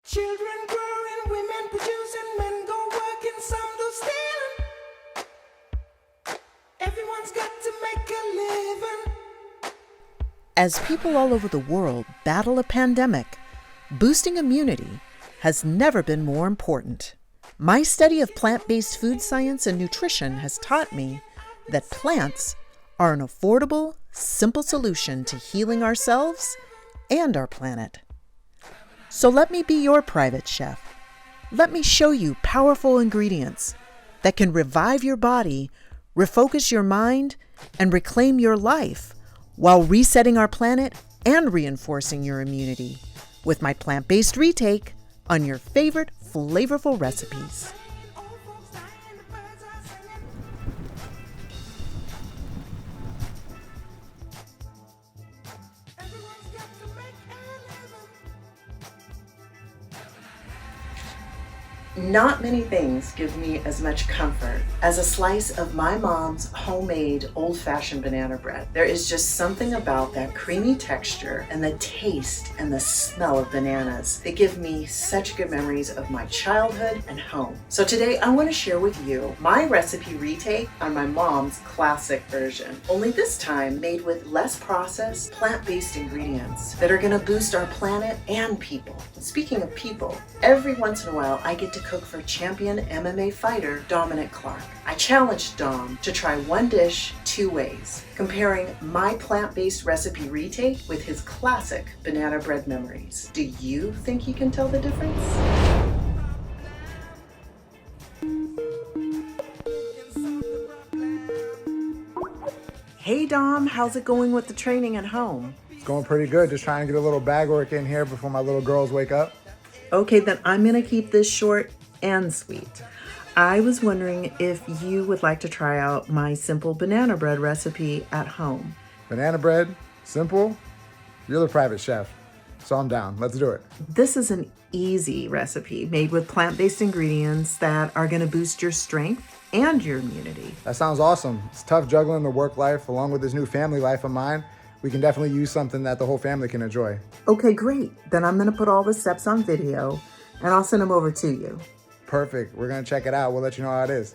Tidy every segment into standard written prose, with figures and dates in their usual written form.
Children growing, women producing, men go working, some do stealing. Everyone's got to make a living. As people all over the world battle a pandemic, boosting immunity has never been more important. My study of plant-based food science and nutrition has taught me that plants are an affordable, simple solution to healing ourselves and our planet. So let me be your private chef. Let me show you powerful ingredients that can revive your body, refocus your mind, and reclaim your life while resetting our planet and reinforcing your immunity with my plant-based retake on your favorite flavorful recipes. Not many things give me as much comfort as a slice of my mom's homemade old-fashioned banana bread. There is just something about that creamy texture and the taste and the smell of bananas that give me such good memories of my childhood and home. So today I want to share with you my recipe retake on my mom's classic version, only this time made with less processed, plant-based ingredients that are going to boost our planet and people. Speaking of people, every once in a while I get to cook for champion MMA fighter Dominic Clark. I challenged Dom to try one dish 2 ways, comparing my plant-based recipe retake with his classic banana bread memories. Do you think he can tell the difference? Hey Dom, how's it going with the training at home? It's going pretty good. Just trying to get a little bag work in here before my little girls wake up. Okay, then I'm gonna keep this short and sweet. I was wondering if you would like to try out my simple banana bread recipe at home. Banana bread, simple. You're the private chef, so I'm down. Let's do it. This is an easy recipe made with plant-based ingredients that are gonna boost your strength and your immunity. That sounds awesome. It's tough juggling the work life along with this new family life of mine. We can definitely use something that the whole family can enjoy. Okay, great. Then I'm gonna put all the steps on video and I'll send them over to you. Perfect. We're gonna check it out. We'll let you know how it is.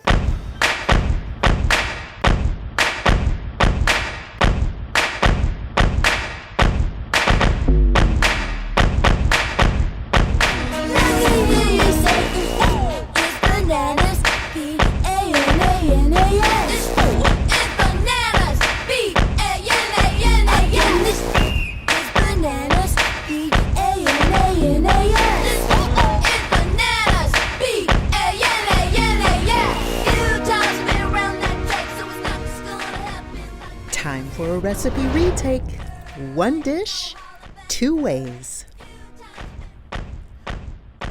Time for a recipe retake. 1 dish, 2 ways.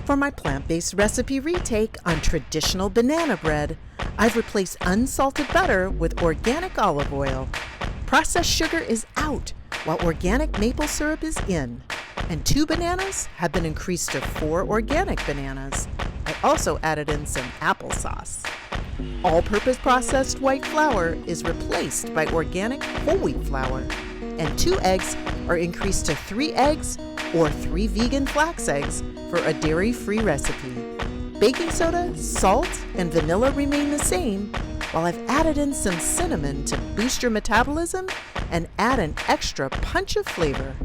For my plant-based recipe retake on traditional banana bread, I've replaced unsalted butter with organic olive oil. Processed sugar is out, while organic maple syrup is in. And 2 bananas have been increased to 4 organic bananas. I also added in some applesauce. All-purpose processed white flour is replaced by organic whole wheat flour, and 2 eggs are increased to 3 eggs or 3 vegan flax eggs for a dairy-free recipe. Baking soda, salt, and vanilla remain the same, while I've added in some cinnamon to boost your metabolism and add an extra punch of flavor.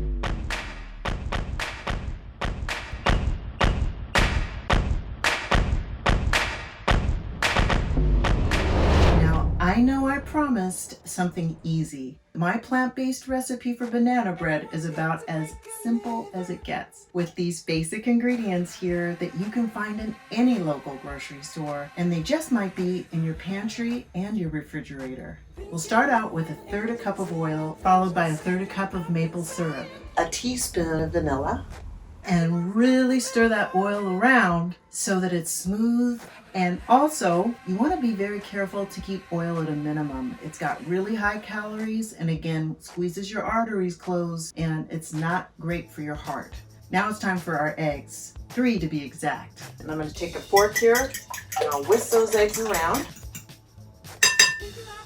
I know I promised something easy. My plant-based recipe for banana bread is about as simple as it gets, with these basic ingredients here that you can find in any local grocery store, and they just might be in your pantry and your refrigerator. We'll start out with 1/3 cup of oil, followed by 1/3 cup of maple syrup, a teaspoon of vanilla, and really stir that oil around so that it's smooth. And also, you want to be very careful to keep oil at a minimum. It's got really high calories and again, squeezes your arteries closed, and it's not great for your heart. Now it's time for our eggs, 3 to be exact. And I'm going to take a fork here and I'll whisk those eggs around.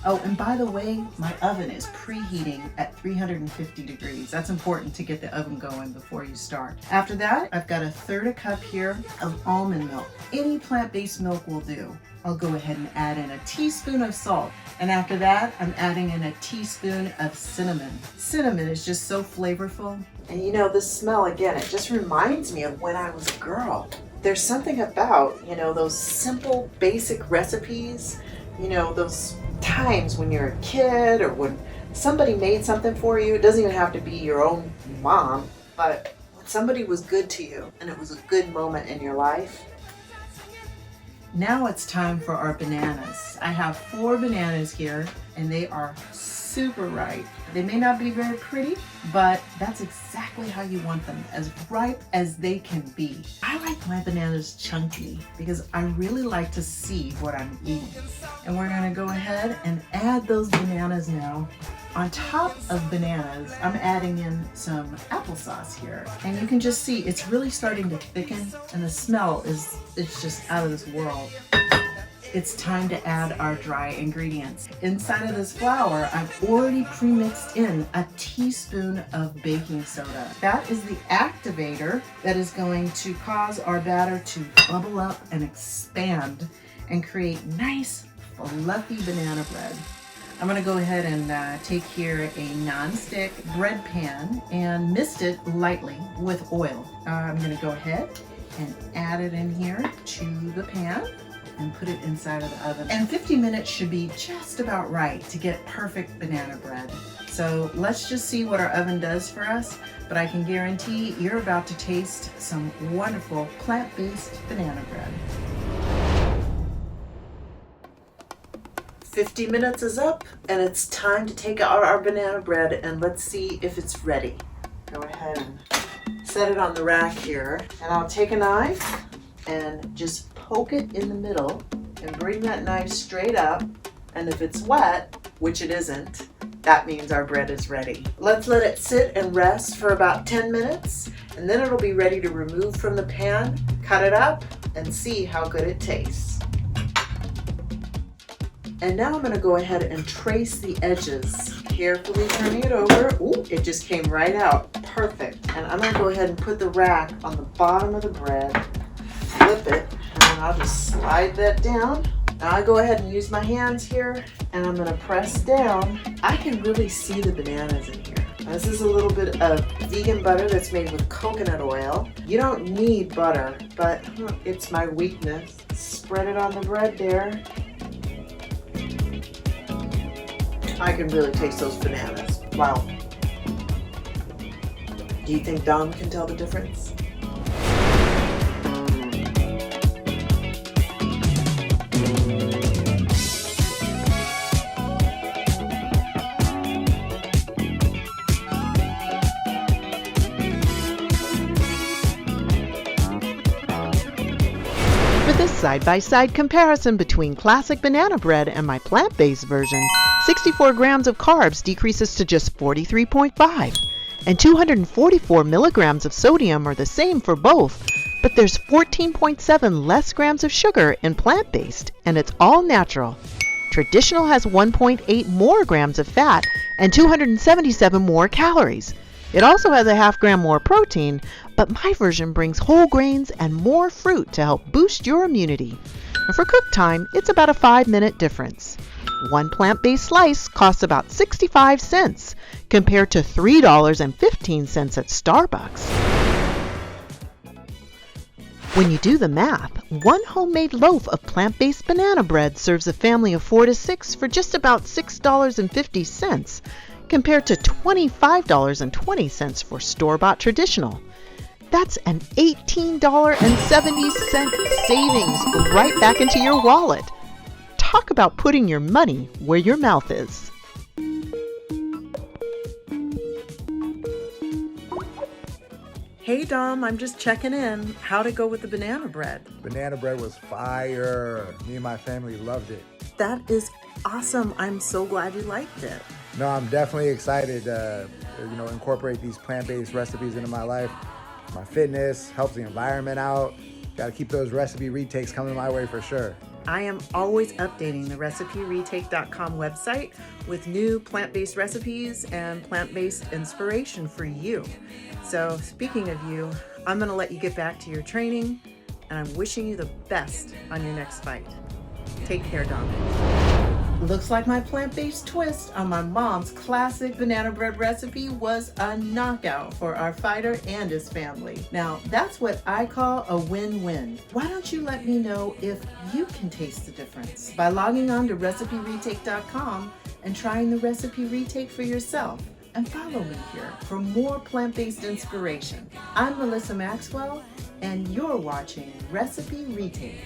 Oh, and by the way, my oven is preheating at 350 degrees. That's important to get the oven going before you start. After that, I've got 1/3 cup here of almond milk. Any plant-based milk will do. I'll go ahead and add in a teaspoon of salt. And after that, I'm adding in a teaspoon of cinnamon. Cinnamon is just so flavorful. And you know, the smell, again, it just reminds me of when I was a girl. There's something about, you know, those simple, basic recipes, you know, those times when you're a kid or when somebody made something for you. It doesn't even have to be your own mom, but when somebody was good to you and it was a good moment in your life. Now it's time for our bananas. I have 4 bananas here and they are super ripe. They may not be very pretty, but that's exactly how you want them, as ripe as they can be. I like my bananas chunky because I really like to see what I'm eating. And we're gonna go ahead and add those bananas now. On top of bananas, I'm adding in some applesauce here. And you can just see it's really starting to thicken and the smell it's just out of this world. It's time to add our dry ingredients. Inside of this flour, I've already pre-mixed in a teaspoon of baking soda. That is the activator that is going to cause our batter to bubble up and expand and create nice, fluffy banana bread. I'm gonna go ahead and take here a non-stick bread pan and mist it lightly with oil. I'm gonna go ahead and add it in here to the pan and put it inside of the oven. And 50 minutes should be just about right to get perfect banana bread. So let's just see what our oven does for us, but I can guarantee you're about to taste some wonderful plant-based banana bread. 50 minutes is up and it's time to take out our banana bread and let's see if it's ready. Go ahead and set it on the rack here, and I'll take a knife and just poke it in the middle and bring that knife straight up, and if it's wet, which it isn't, that means our bread is ready. Let's let it sit and rest for about 10 minutes and then it'll be ready to remove from the pan, cut it up, and see how good it tastes. And now I'm going to go ahead and trace the edges, carefully turning it over. Ooh, it just came right out. Perfect. And I'm going to go ahead and put the rack on the bottom of the bread, flip it, and I'll just slide that down. Now I go ahead and use my hands here and I'm going to press down. I can really see the bananas in here. Now, this is a little bit of vegan butter that's made with coconut oil. You don't need butter, but it's my weakness. Spread it on the bread there. I can really taste those bananas. Wow. Do you think Dom can tell the difference? For this side-by-side comparison between classic banana bread and my plant-based version, 64 grams of carbs decreases to just 43.5, and 244 milligrams of sodium are the same for both, but there's 14.7 less grams of sugar in plant-based, and it's all natural. Traditional has 1.8 more grams of fat and 277 more calories. It also has a ½ gram more protein, but my version brings whole grains and more fruit to help boost your immunity. And for cook time, it's about a 5-minute difference. One plant-based slice costs about 65 cents, compared to $3.15 at Starbucks. When you do the math, one homemade loaf of plant-based banana bread serves a family of 4 to 6 for just about $6.50, compared to $25.20 for store-bought traditional. That's an $18.70 savings right back into your wallet. Talk about putting your money where your mouth is. Hey Dom, I'm just checking in. How'd it go with the banana bread? Banana bread was fire. Me and my family loved it. That is awesome. I'm so glad you liked it. No, I'm definitely excited to incorporate these plant-based recipes into my life. My fitness helps the environment out. Got to keep those recipe retakes coming my way for sure. I am always updating the reciperetake.com website with new plant-based recipes and plant-based inspiration for you. So speaking of you, I'm going to let you get back to your training, and I'm wishing you the best on your next fight. Take care, Dominic. Looks like my plant-based twist on my mom's classic banana bread recipe was a knockout for our fighter and his family. Now, that's what I call a win-win. Why don't you let me know if you can taste the difference by logging on to reciperetake.com and trying the recipe retake for yourself. And follow me here for more plant-based inspiration. I'm Melissa Maxwell, and you're watching Recipe Retake.